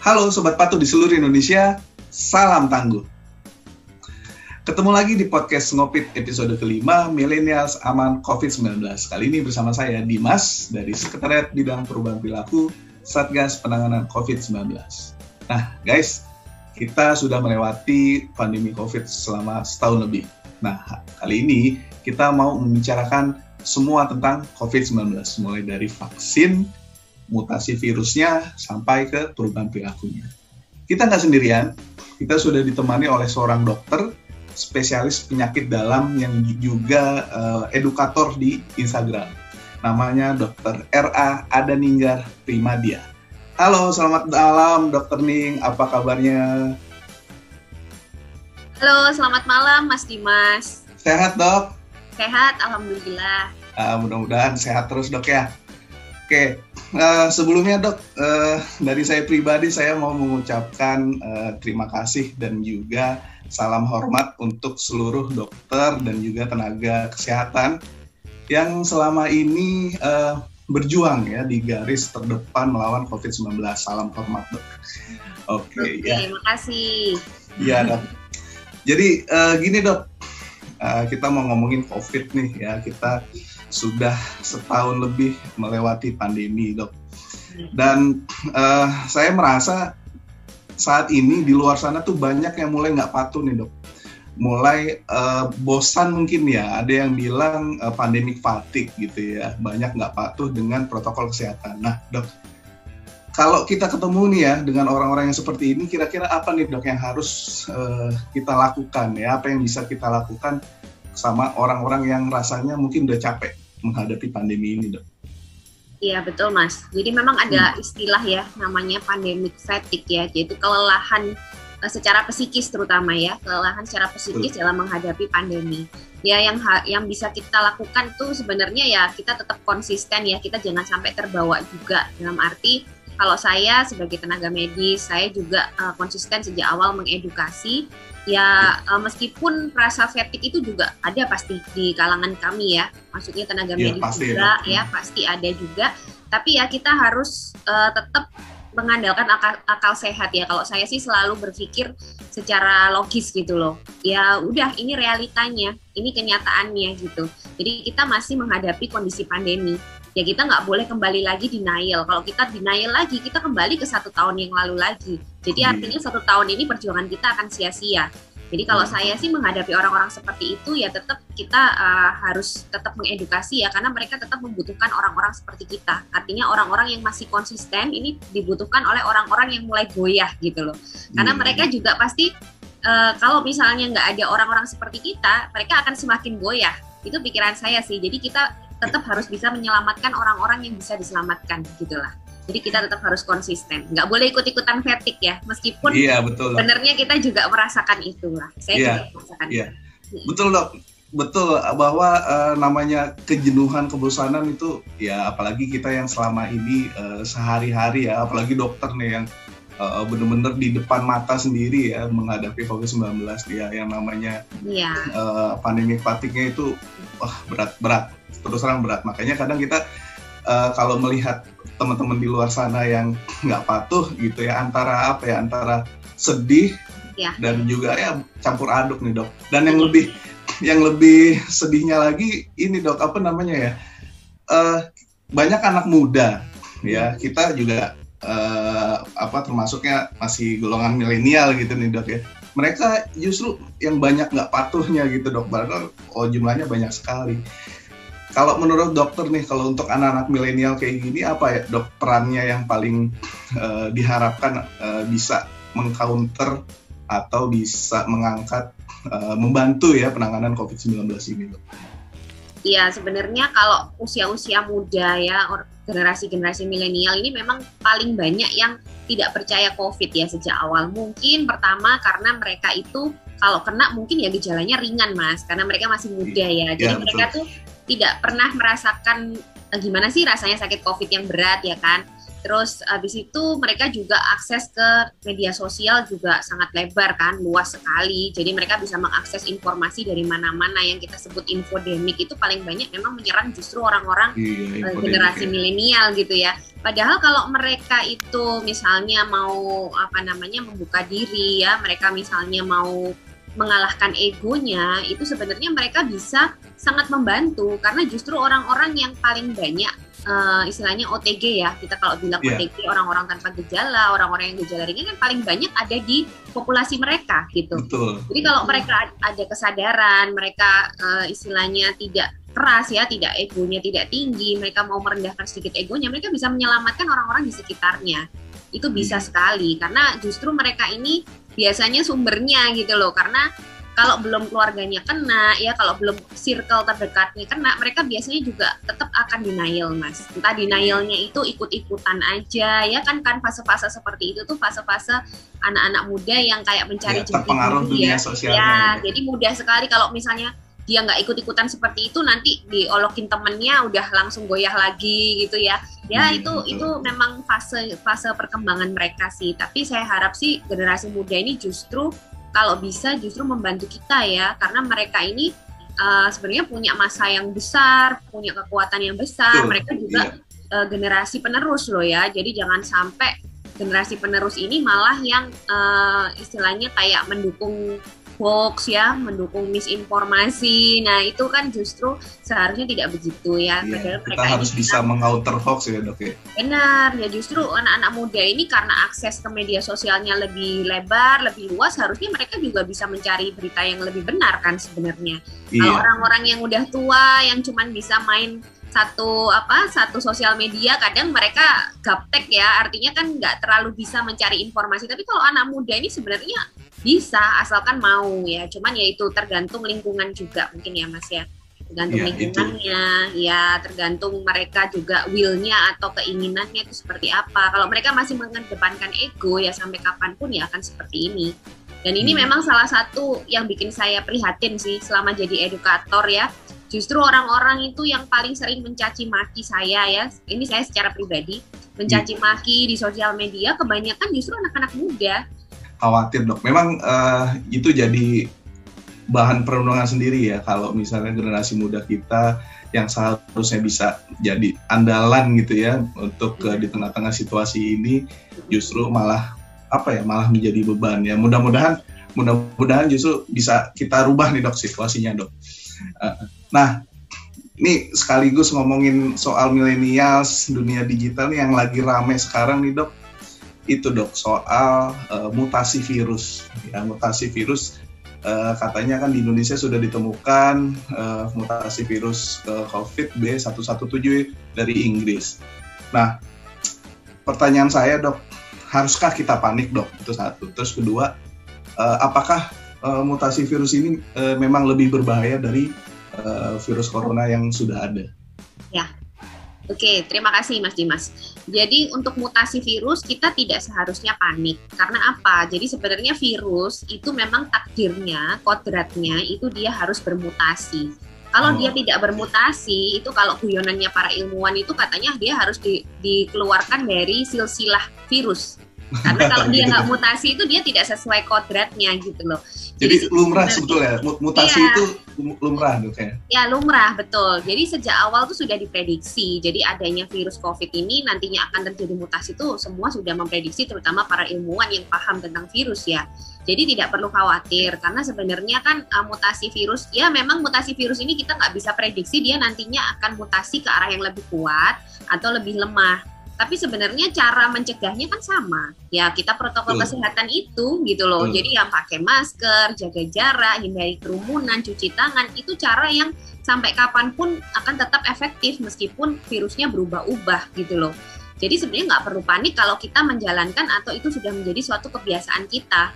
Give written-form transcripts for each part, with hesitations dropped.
Halo Sobat Patuh di seluruh Indonesia, salam tangguh. Ketemu lagi di podcast Ngopit episode kelima, Millennials Aman COVID-19. Kali ini bersama saya, Dimas, dari Sekretariat Bidang Perubahan Perilaku, Satgas Penanganan COVID-19. Nah guys, kita sudah melewati pandemi COVID selama setahun lebih. Nah, kali ini kita mau membicarakan semua tentang COVID-19, mulai dari vaksin, mutasi virusnya, sampai ke perubahan perilakunya. Kita nggak sendirian, kita sudah ditemani oleh seorang dokter, spesialis penyakit dalam yang juga edukator di Instagram. Namanya Dr. R.A. Adaninggar Primadia. Halo, selamat malam Dr. Ning, apa kabarnya? Halo, selamat malam Mas Dimas. Sehat dok? Sehat, Alhamdulillah. Mudah-mudahan sehat terus dok ya. Oke, sebelumnya dok, dari saya pribadi saya mau mengucapkan terima kasih dan juga salam hormat untuk seluruh dokter dan juga tenaga kesehatan yang selama ini berjuang ya di garis terdepan melawan COVID-19. Salam hormat dok. Oke, ya. Terima kasih. Iya dok. Jadi gini dok, kita mau ngomongin COVID nih ya, kita sudah setahun lebih melewati pandemi dok. Dan saya merasa saat ini di luar sana tuh banyak yang mulai nggak patuh nih dok. Mulai bosan mungkin ya, ada yang bilang pandemic fatigue gitu ya, banyak nggak patuh dengan protokol kesehatan. Nah dok, kalau kita ketemu nih ya dengan orang-orang yang seperti ini, kira-kira apa nih dok yang harus kita lakukan ya, apa yang bisa kita lakukan sama orang-orang yang rasanya mungkin udah capek menghadapi pandemi ini dok? Iya betul Mas, jadi memang ada istilah ya namanya pandemic fatigue ya, yaitu kelelahan secara psikis terutama ya, kelelahan secara psikis dalam menghadapi pandemi. Ya yang bisa kita lakukan tuh sebenarnya ya kita tetap konsisten ya, kita jangan sampai terbawa juga, dalam arti kalau saya sebagai tenaga medis, saya juga konsisten sejak awal mengedukasi. Ya meskipun rasa fatigue itu juga ada pasti di kalangan kami ya, maksudnya tenaga medis pasti juga ya, pasti ada juga. Tapi ya kita harus tetap mengandalkan akal sehat ya. Kalau saya sih selalu berpikir secara logis gitu loh. Ya udah, ini realitanya, ini kenyataannya gitu. Jadi kita masih menghadapi kondisi pandemi. Ya kita nggak boleh kembali lagi denial. Kalau kita denial lagi, kita kembali ke 1 tahun yang lalu lagi. Jadi artinya 1 tahun ini perjuangan kita akan sia-sia. Jadi kalau saya sih menghadapi orang-orang seperti itu ya tetap kita harus tetap mengedukasi ya, karena mereka tetap membutuhkan orang-orang seperti kita. Artinya orang-orang yang masih konsisten ini dibutuhkan oleh orang-orang yang mulai goyah gitu loh. Karena mereka juga pasti kalau misalnya nggak ada orang-orang seperti kita, mereka akan semakin goyah. Itu pikiran saya sih. Jadi kita tetap harus bisa menyelamatkan orang-orang yang bisa diselamatkan gitulah. Jadi kita tetap harus konsisten, nggak boleh ikut-ikutan fatigue ya, meskipun sebenarnya kita juga merasakan itulah. Saya juga merasakan itu. Betul dok, betul bahwa namanya kejenuhan, kebosanan itu ya, apalagi kita yang selama ini sehari-hari ya, apalagi dokter nih yang benar-benar di depan mata sendiri ya menghadapi COVID-19 ya, yang namanya pandemi fatigue-nya itu berat, terus terang berat. Makanya kadang kita kalau melihat teman-teman di luar sana yang nggak patuh gitu ya, antara sedih dan juga ya campur aduk nih dok. Dan yang lebih sedihnya lagi ini dok, banyak anak muda ya, kita juga termasuknya masih golongan milenial gitu nih dok ya. Mereka justru yang banyak nggak patuhnya gitu dok, padahal jumlahnya banyak sekali. Kalau menurut dokter nih, kalau untuk anak-anak milenial kayak gini, apa ya dok perannya yang paling diharapkan bisa mengcounter atau bisa mengangkat, membantu ya penanganan COVID-19 ini dok? Iya, sebenarnya kalau usia-usia muda ya, generasi-generasi milenial ini memang paling banyak yang tidak percaya COVID ya sejak awal. Mungkin pertama karena mereka itu kalau kena mungkin ya gejalanya ringan Mas, karena mereka masih muda ya. Jadi mereka tuh tidak pernah merasakan gimana sih rasanya sakit COVID yang berat ya kan. Terus habis itu mereka juga akses ke media sosial juga sangat lebar kan, luas sekali. Jadi mereka bisa mengakses informasi dari mana-mana. Yang kita sebut infodemik itu paling banyak memang menyerang justru orang-orang generasi milenial gitu ya. Padahal kalau mereka itu misalnya mau membuka diri ya, mereka misalnya mau mengalahkan egonya, itu sebenarnya mereka bisa sangat membantu karena justru orang-orang yang paling banyak istilahnya OTG ya, kita kalau bilang OTG, orang-orang tanpa gejala, orang-orang yang gejala ringan kan paling banyak ada di populasi mereka gitu. Betul. Jadi kalau mereka ada kesadaran, mereka istilahnya tidak keras ya, tidak egonya tidak tinggi, mereka mau merendahkan sedikit egonya, mereka bisa menyelamatkan orang-orang di sekitarnya. Itu bisa sekali karena justru mereka ini biasanya sumbernya gitu loh, karena kalau belum keluarganya kena, ya kalau belum circle terdekatnya kena, mereka biasanya juga tetap akan denial, Mas. Entah denialnya itu ikut-ikutan aja, ya kan fase-fase seperti itu tuh fase-fase anak-anak muda yang kayak mencari terpengaruh dunia sosialnya. Jadi mudah sekali kalau misalnya dia nggak ikut-ikutan seperti itu, nanti diolokin temennya udah langsung goyah lagi gitu ya. Ya itu memang fase perkembangan mereka sih. Tapi saya harap sih generasi muda ini justru kalau bisa justru membantu kita ya, karena mereka ini sebenarnya punya masa yang besar, punya kekuatan yang besar. Mereka juga generasi penerus loh ya. Jadi jangan sampai generasi penerus ini malah yang istilahnya kayak mendukung hoax ya, mendukung misinformasi. Nah itu kan justru seharusnya tidak begitu ya. Padahal kita harus bisa meng-counter hoax ya dok ya. Benar, ya justru anak-anak muda ini karena akses ke media sosialnya lebih lebar, lebih luas, harusnya mereka juga bisa mencari berita yang lebih benar kan sebenarnya. Kalau orang-orang yang udah tua, yang cuman bisa main satu sosial media, kadang mereka gaptek ya, artinya kan nggak terlalu bisa mencari informasi. Tapi kalau anak muda ini sebenarnya bisa, asalkan mau ya. Cuman ya itu tergantung lingkungan juga mungkin ya Mas ya. Tergantung lingkungannya, ya tergantung mereka juga will-nya atau keinginannya itu seperti apa. Kalau mereka masih mengedepankan ego ya sampai kapanpun ya akan seperti ini. Dan ini memang salah satu yang bikin saya prihatin sih selama jadi edukator ya. Justru orang-orang itu yang paling sering mencaci maki saya ya, ini saya secara pribadi, mencaci maki di sosial media kebanyakan justru anak-anak muda. Khawatir dok, memang itu jadi bahan perenungan sendiri ya, kalau misalnya generasi muda kita yang seharusnya bisa jadi andalan gitu ya untuk di tengah-tengah situasi ini justru malah menjadi beban ya. Mudah-mudahan justru bisa kita rubah nih dok situasinya dok. Nah ini sekaligus ngomongin soal millennials, dunia digital nih yang lagi rame sekarang nih dok. Itu dok soal mutasi virus ya, katanya kan di Indonesia sudah ditemukan mutasi virus COVID B117 dari Inggris. Nah pertanyaan saya dok, haruskah kita panik dok? Itu satu. Terus kedua, apakah mutasi virus ini memang lebih berbahaya dari virus corona yang sudah ada? Ya. Oke, terima kasih Mas Dimas. Jadi untuk mutasi virus kita tidak seharusnya panik. Karena apa? Jadi sebenarnya virus itu memang takdirnya, kodratnya itu dia harus bermutasi. Kalau dia tidak bermutasi, itu kalau guyonannya para ilmuwan itu katanya dia harus dikeluarkan dari silsilah virus. Karena kalau dia nggak mutasi itu dia tidak sesuai kodratnya gitu loh. Jadi lumrah sebetulnya, mutasi itu lumrah tuh kayak. Ya lumrah, betul. Jadi sejak awal tuh sudah diprediksi. Jadi adanya virus COVID ini nantinya akan terjadi mutasi itu semua sudah memprediksi, terutama para ilmuwan yang paham tentang virus ya. Jadi tidak perlu khawatir karena sebenarnya kan mutasi virus, ya memang mutasi virus ini kita nggak bisa prediksi dia nantinya akan mutasi ke arah yang lebih kuat atau lebih lemah. Tapi sebenarnya cara mencegahnya kan sama. Ya kita protokol kesehatan itu gitu loh. Jadi yang pakai masker, jaga jarak, hindari kerumunan, cuci tangan, itu cara yang sampai kapanpun akan tetap efektif meskipun virusnya berubah-ubah gitu loh. Jadi sebenarnya nggak perlu panik kalau kita menjalankan atau itu sudah menjadi suatu kebiasaan kita.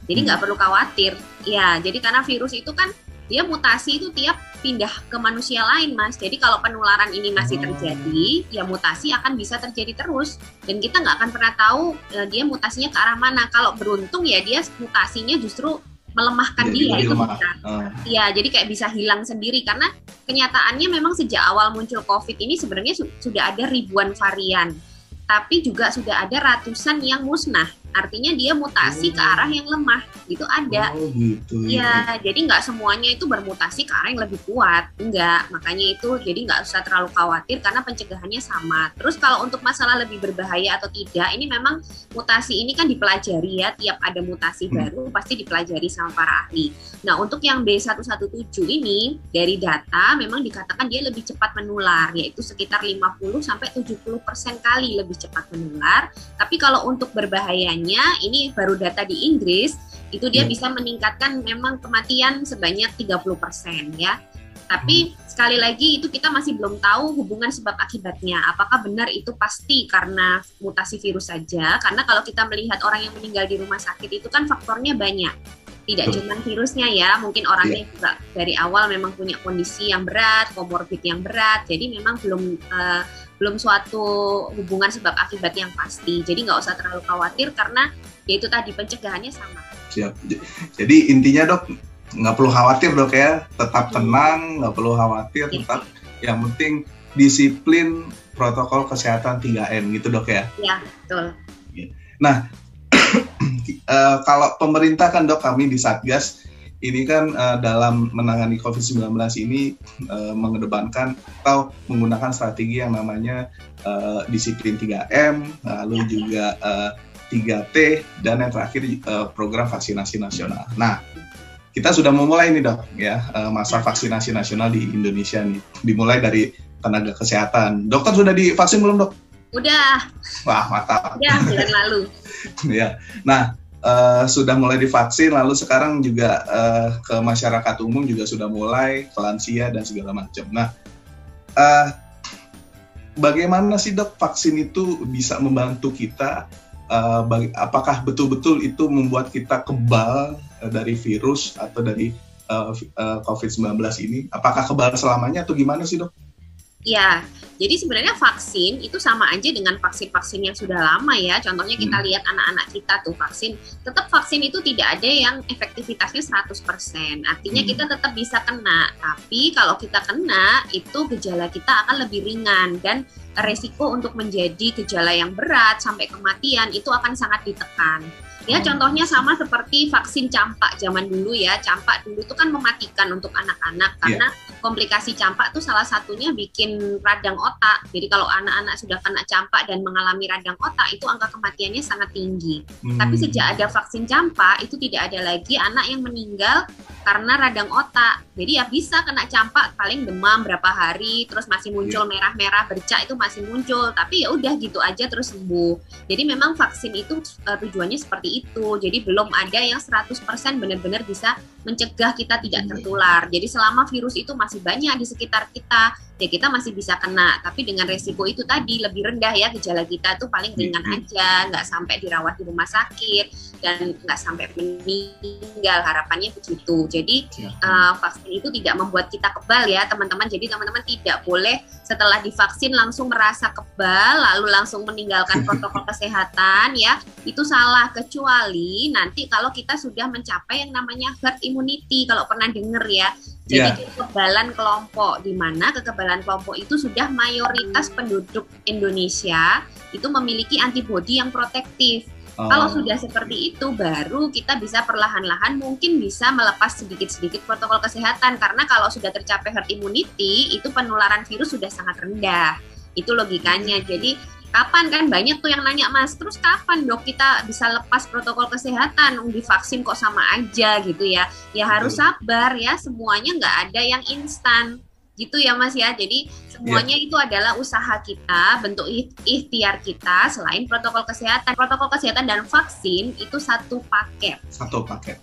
Jadi nggak perlu khawatir. Ya, jadi karena virus itu kan dia mutasi itu tiap pindah ke manusia lain, Mas. Jadi kalau penularan ini masih terjadi, ya mutasi akan bisa terjadi terus. Dan kita nggak akan pernah tahu dia mutasinya ke arah mana. Kalau beruntung ya dia mutasinya justru melemahkan dia itu bisa. Iya, jadi kayak bisa hilang sendiri karena kenyataannya memang sejak awal muncul COVID ini sebenarnya sudah ada ribuan varian. tapi juga sudah ada ratusan yang musnah. Artinya dia mutasi ke arah yang lemah, gitu ada. Oh gitu. Ya, jadi nggak semuanya itu bermutasi ke arah yang lebih kuat, enggak. Makanya itu jadi nggak usah terlalu khawatir karena pencegahannya sama. Terus kalau untuk masalah lebih berbahaya atau tidak, ini memang mutasi ini kan dipelajari ya, tiap ada mutasi baru pasti dipelajari sama para ahli. Nah, untuk yang B117 ini dari data memang dikatakan dia lebih cepat menular, yaitu sekitar 50-70% kali lebih cepat menular. Tapi kalau untuk berbahayanya, ini baru data di Inggris, itu dia bisa meningkatkan memang kematian sebanyak 30% ya. Tapi sekali lagi itu kita masih belum tahu hubungan sebab akibatnya. Apakah benar itu pasti karena mutasi virus saja? Karena kalau kita melihat orang yang meninggal di rumah sakit itu kan faktornya banyak. Tidak cuma virusnya ya, mungkin orangnya juga dari awal memang punya kondisi yang berat, komorbid yang berat. Jadi memang belum suatu hubungan sebab akibat yang pasti. Jadi nggak usah terlalu khawatir karena ya itu tadi pencegahannya sama. Siap. Jadi intinya dok, nggak perlu khawatir dok ya, tetap tenang, nggak perlu khawatir, tetap yang penting disiplin protokol kesehatan 3M gitu dok ya. Iya, betul. Nah, kalau pemerintah kan dok, kami di Satgas ini kan dalam menangani COVID-19 ini mengedepankan atau menggunakan strategi yang namanya disiplin 3M, lalu juga 3T, dan yang terakhir program vaksinasi nasional. Nah, kita sudah memulai nih dok ya, masa vaksinasi nasional di Indonesia nih, dimulai dari tenaga kesehatan. Dokter sudah divaksin belum dok? Udah. Wah, mantap. Udah, bulan lalu. Ya, nah sudah mulai divaksin, lalu sekarang juga ke masyarakat umum juga sudah mulai, ke lansia dan segala macam. Nah, bagaimana sih dok vaksin itu bisa membantu kita? Apakah betul-betul itu membuat kita kebal dari virus atau dari COVID-19 ini? Apakah kebal selamanya atau gimana sih dok? Ya, jadi sebenarnya vaksin itu sama aja dengan vaksin-vaksin yang sudah lama ya. Contohnya kita lihat anak-anak kita tuh vaksin, tetap vaksin itu tidak ada yang efektivitasnya 100%. Artinya kita tetap bisa kena, tapi kalau kita kena itu gejala kita akan lebih ringan dan resiko untuk menjadi gejala yang berat sampai kematian itu akan sangat ditekan. Ya, contohnya sama seperti vaksin campak zaman dulu ya. Campak dulu itu kan mematikan untuk anak-anak karena komplikasi campak itu salah satunya bikin radang otak. Jadi kalau anak-anak sudah kena campak dan mengalami radang otak itu angka kematiannya sangat tinggi. Tapi sejak ada vaksin campak itu tidak ada lagi anak yang meninggal karena radang otak. Jadi ya bisa kena campak paling demam berapa hari terus masih muncul merah-merah bercak itu masih muncul, tapi ya udah gitu aja terus sembuh. Jadi memang vaksin itu tujuannya seperti itu. Jadi belum ada yang 100% benar-benar bisa mencegah kita tidak tertular. Jadi selama virus itu masih banyak di sekitar kita, ya kita masih bisa kena. Tapi dengan resiko itu tadi lebih rendah ya, gejala kita tuh paling ringan aja, nggak sampai dirawat di rumah sakit dan nggak sampai meninggal. Harapannya begitu. Jadi vaksin itu tidak membuat kita kebal ya teman-teman. Jadi teman-teman tidak boleh setelah divaksin langsung merasa kebal lalu langsung meninggalkan protokol kesehatan ya. Itu salah, kecuali nanti kalau kita sudah mencapai yang namanya herd immunity, kalau pernah dengar ya. Jadi kekebalan kelompok, di mana kekebalan kelompok itu sudah mayoritas penduduk Indonesia itu memiliki antibodi yang protektif. Kalau sudah seperti itu, baru kita bisa perlahan-lahan mungkin bisa melepas sedikit-sedikit protokol kesehatan. Karena kalau sudah tercapai herd immunity, itu penularan virus sudah sangat rendah. Itu logikanya. Jadi kapan kan banyak tuh yang nanya, Mas, terus kapan dok kita bisa lepas protokol kesehatan? Divaksin kok sama aja gitu ya. Ya harus sabar ya, semuanya nggak ada yang instan. Gitu ya Mas ya, jadi semuanya itu adalah usaha kita, bentuk ikhtiar kita selain protokol kesehatan. Protokol kesehatan dan vaksin itu satu paket. Satu paket.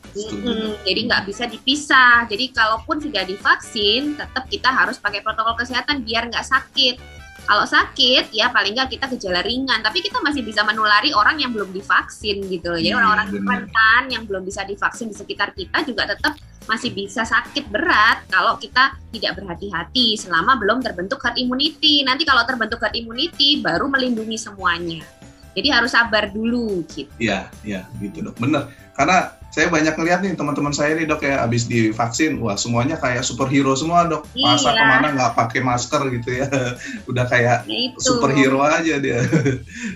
Jadi nggak bisa dipisah. Jadi kalaupun sudah divaksin, tetap kita harus pakai protokol kesehatan biar nggak sakit. Kalau sakit, ya paling nggak kita gejala ringan, tapi kita masih bisa menulari orang yang belum divaksin gitu. Jadi orang-orang rentan yang belum bisa divaksin di sekitar kita juga tetap masih bisa sakit berat kalau kita tidak berhati-hati selama belum terbentuk herd immunity. Nanti kalau terbentuk herd immunity, baru melindungi semuanya. Jadi harus sabar dulu gitu. Iya, gitu dok. Bener. Karena saya banyak ngeliat nih teman-teman saya nih dok ya, abis divaksin, wah semuanya kayak superhero semua dok. Masa kemana nggak pakai masker gitu ya, udah kayak superhero aja dia.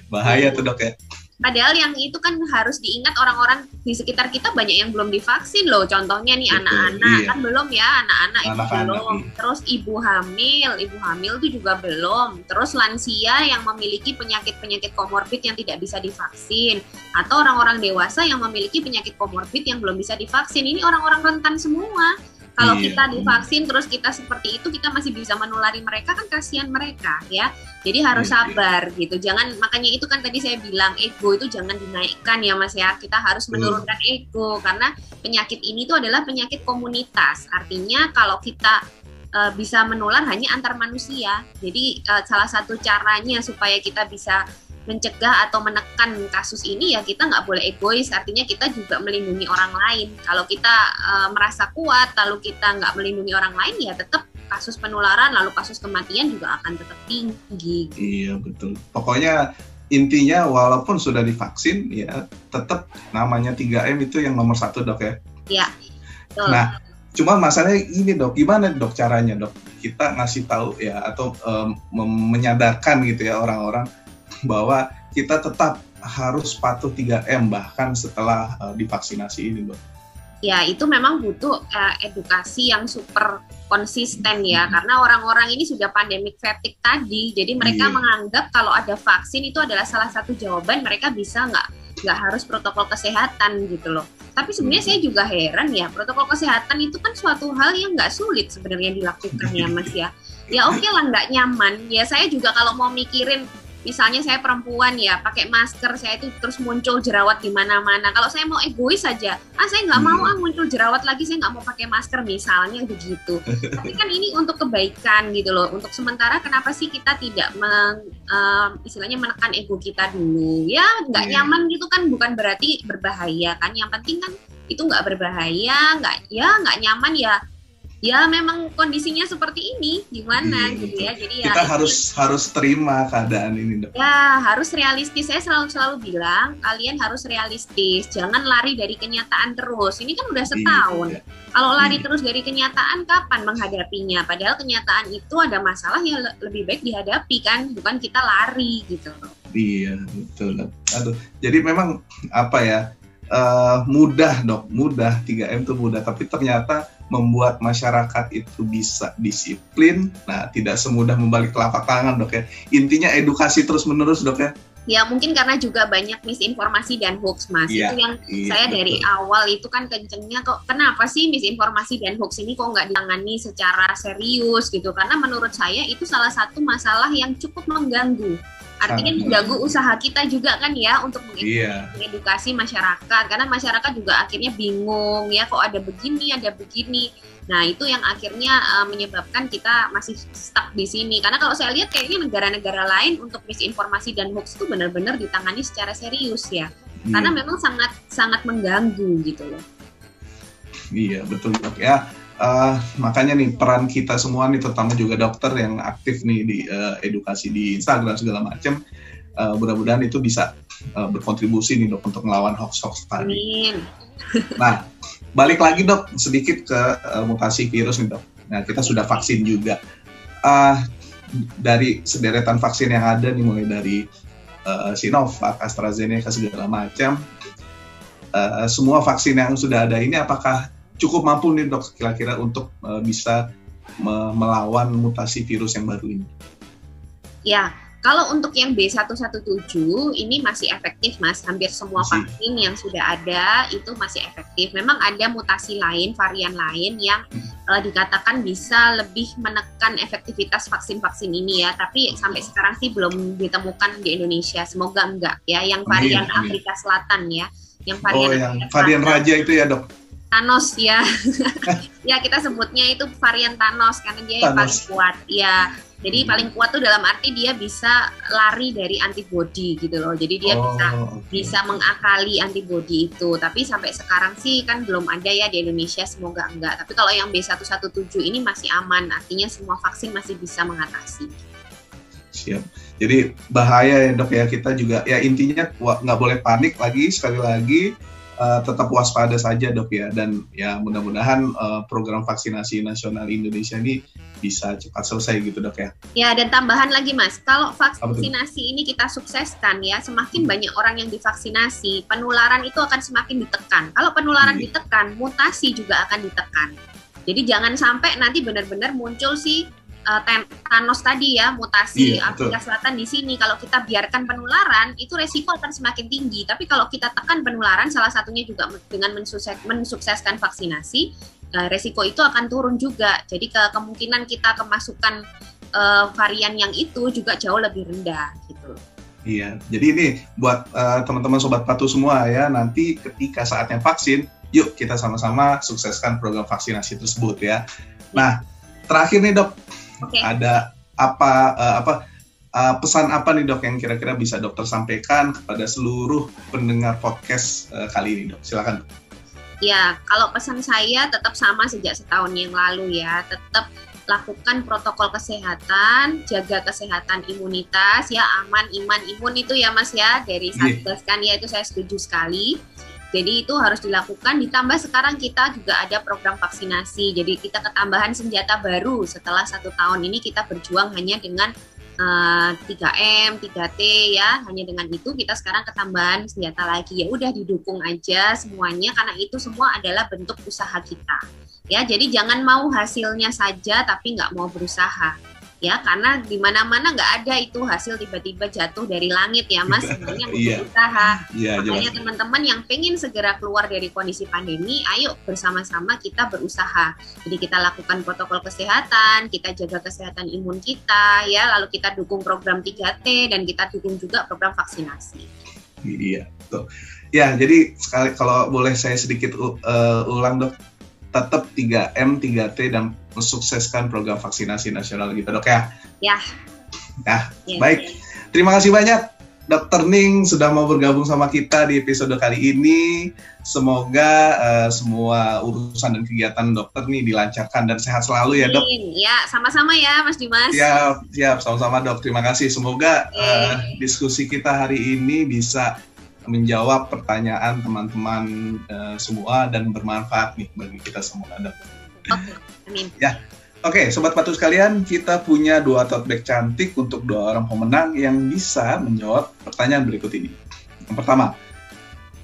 Bahaya tuh dok ya. Padahal yang itu kan harus diingat orang-orang di sekitar kita banyak yang belum divaksin loh. Contohnya nih anak-anak kan belum ya, anak-anak itu belum. Terus ibu hamil itu juga belum. Terus lansia yang memiliki penyakit-penyakit komorbid yang tidak bisa divaksin, atau orang-orang dewasa yang memiliki penyakit komorbid yang belum bisa divaksin. Ini orang-orang rentan semua. Kalau kita divaksin terus kita seperti itu, kita masih bisa menulari mereka, kan kasihan mereka ya. Jadi harus sabar gitu. Jangan, makanya itu kan tadi saya bilang ego itu jangan dinaikkan ya Mas ya. Kita harus menurunkan ego karena penyakit ini tuh adalah penyakit komunitas. Artinya kalau kita bisa menular hanya antar manusia. Jadi salah satu caranya supaya kita bisa mencegah atau menekan kasus ini ya kita nggak boleh egois, artinya kita juga melindungi orang lain. Kalau kita merasa kuat lalu kita nggak melindungi orang lain ya tetap kasus penularan lalu kasus kematian juga akan tetap tinggi. Iya betul, pokoknya intinya walaupun sudah divaksin ya tetap namanya 3M itu yang nomor 1 dok ya. Iya betul. Nah cuma masalahnya ini dok, gimana dok caranya dok kita ngasih tahu ya atau menyadarkan gitu ya orang-orang bahwa kita tetap harus patuh 3M bahkan setelah divaksinasi ini, Mbak. Ya, itu memang butuh edukasi yang super konsisten ya, karena orang-orang ini sudah pandemic fatigue tadi, jadi mereka menganggap kalau ada vaksin itu adalah salah satu jawaban, mereka bisa nggak harus protokol kesehatan gitu loh. Tapi sebenarnya saya juga heran ya, protokol kesehatan itu kan suatu hal yang nggak sulit sebenarnya dilakukan ya Mas ya. Ya oke lah nggak nyaman, ya saya juga kalau mau mikirin misalnya saya perempuan ya, pakai masker, saya itu terus muncul jerawat di mana-mana. Kalau saya mau egois saja, saya nggak mau muncul jerawat lagi, saya nggak mau pakai masker misalnya begitu. Tapi kan ini untuk kebaikan gitu loh. Untuk sementara kenapa sih kita tidak istilahnya menekan ego kita dulu? Ya nggak nyaman gitu kan bukan berarti berbahaya kan. Yang penting kan itu nggak berbahaya, nggak nyaman ya memang kondisinya seperti ini gimana gitu ya. Jadi kita harus terima keadaan ini dok. Ya harus realistis. Saya selalu bilang kalian harus realistis, jangan lari dari kenyataan terus. Ini kan udah setahun. Kalau lari terus dari kenyataan kapan menghadapinya? Padahal kenyataan itu ada masalah yang lebih baik dihadapi kan, bukan kita lari gitu. Iya betul. Aduh, jadi memang apa ya? Mudah dok, mudah 3M itu mudah, tapi ternyata membuat masyarakat itu bisa disiplin. Nah, tidak semudah membalik telapak tangan dok ya. Intinya edukasi terus menerus dok ya. Ya mungkin karena juga banyak misinformasi dan hoax Mas. Itu yang saya dari awal itu kan kencengnya kok kenapa sih misinformasi dan hoax ini kok nggak ditangani secara serius gitu. Karena menurut saya itu salah satu masalah yang cukup mengganggu. Artinya mengganggu usaha kita juga kan ya untuk mengedukasi masyarakat. Karena masyarakat juga akhirnya bingung ya kok ada begini. Nah itu yang akhirnya menyebabkan kita masih stuck di sini. Karena kalau saya lihat kayaknya negara-negara lain untuk misinformasi dan hoax itu benar-benar ditangani secara serius ya. Karena memang sangat mengganggu gitu loh. Iya betul dok ya. Makanya nih peran kita semua nih terutama juga dokter yang aktif nih di edukasi di Instagram segala macam, mudah-mudahan itu bisa berkontribusi nih dok untuk melawan hoax-hoax tadi. Amin. Nah balik lagi dok sedikit ke mutasi virus nih dok. Nah kita sudah vaksin juga. Dari sederetan vaksin yang ada nih mulai dari Sinovac, AstraZeneca segala macam, semua vaksin yang sudah ada ini apakah cukup mampu nih dok kira-kira untuk bisa melawan mutasi virus yang baru ini? Ya, kalau untuk yang B117 ini masih efektif Mas. Hampir semua vaksin yang sudah ada itu masih efektif. Memang ada mutasi lain, varian lain yang dikatakan bisa lebih menekan efektivitas vaksin-vaksin ini ya. Tapi sampai sekarang sih belum ditemukan di Indonesia. Semoga enggak ya. Yang varian Afrika Selatan ya. Yang varian Raja itu ya dok? Thanos ya. Ya kita sebutnya itu varian Thanos karena dia yang paling kuat ya. Jadi paling kuat tuh dalam arti dia bisa lari dari antibodi gitu loh. Jadi dia bisa mengakali antibodi itu. Tapi sampai sekarang sih kan belum ada ya di Indonesia, semoga enggak. Tapi kalau yang B117 ini masih aman, artinya semua vaksin masih bisa mengatasi. Siap. Jadi bahaya ya dok ya, kita juga ya intinya nggak boleh panik lagi, sekali lagi tetap waspada saja dok ya, dan ya mudah-mudahan program vaksinasi nasional Indonesia ini bisa cepat selesai gitu dok ya. Ya, dan tambahan lagi Mas, kalau vaksinasi ini kita sukseskan ya, semakin banyak orang yang divaksinasi, penularan itu akan semakin ditekan. Kalau penularan ditekan, mutasi juga akan ditekan. Jadi jangan sampai nanti benar-benar muncul si Thanos tadi ya, mutasi Afrika Selatan di sini. Kalau kita biarkan penularan, itu resiko akan semakin tinggi. Tapi kalau kita tekan penularan, salah satunya juga dengan mensukseskan vaksinasi, resiko itu akan turun juga. Jadi kemungkinan kita kemasukan varian yang itu juga jauh lebih rendah gitu. Iya, jadi ini buat teman-teman Sobat Patuh semua ya, nanti ketika saatnya vaksin, yuk kita sama-sama sukseskan program vaksinasi tersebut ya. Nah, terakhir nih dok, ada pesan apa nih dok yang kira-kira bisa dokter sampaikan kepada seluruh pendengar podcast kali ini dok? Silakan. Ya, kalau pesan saya tetap sama sejak setahun yang lalu ya, tetap lakukan protokol kesehatan, jaga kesehatan imunitas ya, aman, iman, imun itu ya Mas ya, dari Satgas kan ya, itu saya setuju sekali. Jadi itu harus dilakukan, ditambah sekarang kita juga ada program vaksinasi, jadi kita ketambahan senjata baru setelah 1 tahun ini kita berjuang hanya dengan 3M, 3T ya, hanya dengan itu kita sekarang ketambahan senjata lagi. Ya udah didukung aja semuanya, karena itu semua adalah bentuk usaha kita. Ya, jadi jangan mau hasilnya saja tapi nggak mau berusaha. Ya, karena di mana-mana nggak ada itu hasil tiba-tiba jatuh dari langit ya Mas, sebenarnya butuh usaha. Makanya teman-teman yang pengen segera keluar dari kondisi pandemi, ayo bersama-sama kita berusaha. Jadi kita lakukan protokol kesehatan, kita jaga kesehatan imun kita, ya, lalu kita dukung program 3T dan kita dukung juga program vaksinasi. Iya, betul. Ya, jadi sekali kalau boleh saya sedikit ulang dok, tetap 3M, 3T dan mensukseskan program vaksinasi nasional gitu dok ya. Ya. Nah, baik. Terima kasih banyak Dr. Ning sudah mau bergabung sama kita di episode kali ini. Semoga semua urusan dan kegiatan dokter nih dilancarkan dan sehat selalu ya dok. Ya, sama-sama ya Mas Dimas. Siap, sama-sama dok. Terima kasih. Semoga diskusi kita hari ini bisa menjawab pertanyaan teman-teman semua dan bermanfaat nih bagi kita semua dok. Oke, amin. Ya, oke, Sobat Patuh sekalian, kita punya 2 tote bag cantik untuk 2 orang pemenang yang bisa menjawab pertanyaan berikut ini. Yang pertama,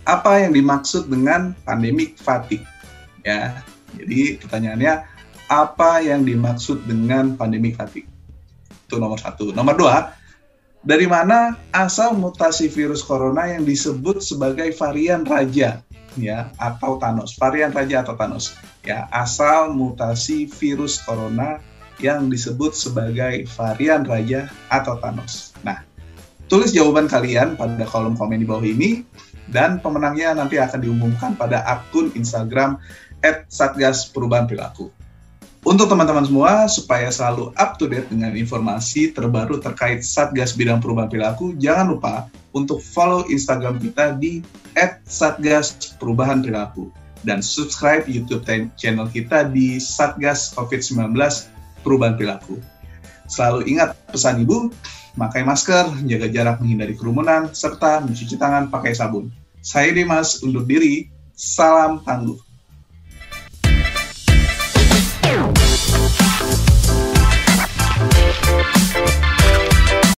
apa yang dimaksud dengan pandemic fatigue? Ya, jadi pertanyaannya, apa yang dimaksud dengan pandemic fatigue? Itu nomor 1. Nomor 2, dari mana asal mutasi virus corona yang disebut sebagai varian raja, ya, atau Thanos, varian raja atau Thanos, ya, asal mutasi virus corona yang disebut sebagai varian raja atau Thanos. Nah, tulis jawaban kalian pada kolom komen di bawah ini, dan pemenangnya nanti akan diumumkan pada akun Instagram @satgasperubahanperilaku. Untuk teman-teman semua, supaya selalu up to date dengan informasi terbaru terkait Satgas Bidang Perubahan Perilaku, jangan lupa untuk follow Instagram kita di @satgasperubahanperilaku dan subscribe YouTube channel kita di Satgas COVID-19 Perubahan Perilaku. Selalu ingat pesan Ibu, pakai masker, jaga jarak, menghindari kerumunan, serta mencuci tangan pakai sabun. Saya Dimas undur diri, salam tangguh.